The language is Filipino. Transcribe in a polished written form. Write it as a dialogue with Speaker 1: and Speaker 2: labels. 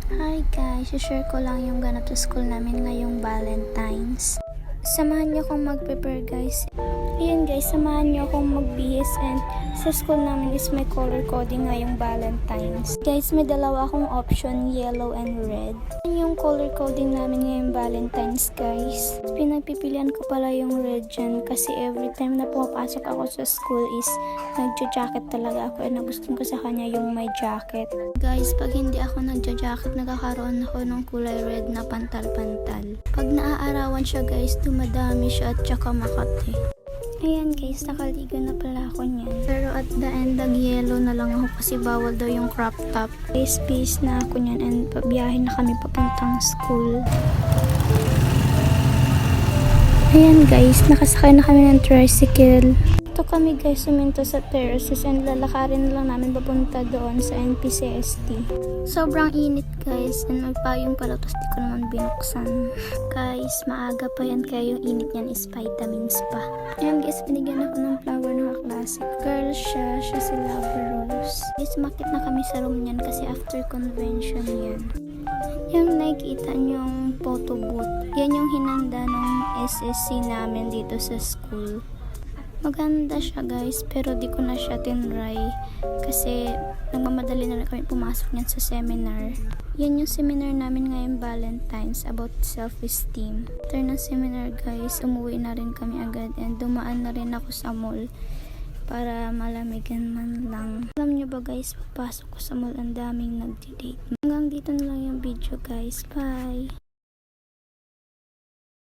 Speaker 1: Hi guys, share ko lang yung ganap sa school namin ngayong Valentine's. Samahan niyo akong mag-prepare guys. Ayan guys, samahan niyo akong magbihis and sa school namin is may color coding ngayong Valentine's. Guys, may dalawa akong option, yellow and red. Yan yung color coding namin ngayong Valentine's guys. Pinagpipilian ko pala yung red dyan kasi every time na pumapasok ako sa school is nagja-jacket talaga ako and nagustuhan ko sa kanya yung may jacket. Guys, pag hindi ako nagja-jacket, nagkakaroon ako ng kulay red na pantal-pantal. Pag naaarawan siya guys, dumadami siya at saka makati. Ayan guys, nakaligo na pala ako niyan. Pero at the end, nag-yellow na lang ako kasi bawal daw yung crop top. Guys, peace na ako niyan and biyahe na kami papuntang school. Ayan guys, nakasakay na kami ng tricycle. Ito kami guys, suminto sa terraces and lalakarin na lang namin papunta doon sa NPCST. Sobrang init guys and magpayong pala tapos di ko naman binuksan. Guys, maaga pa yan kaya yung init niyan is vitamins pa. Ayan guys, binigyan ako ng flower na kaklase. Girl siya si Love Rose. Guys, makit na kami sa room niyan kasi after convention yan. Yung nakikita niyong photo booth, yan yung hinanda ng SSC namin dito sa school. Maganda siya guys, pero di ko na siya tinry kasi nagmamadali na rin kami pumasok niyan sa seminar. Yan yung seminar namin ngayong Valentine's about self-esteem. After ng seminar guys, umuwi na rin kami agad and dumaan na rin ako sa mall para malamigan man lang. Alam nyo ba guys, papasok ko sa mall, ang daming nagdi-date. Hanggang dito na lang yung video guys. Bye!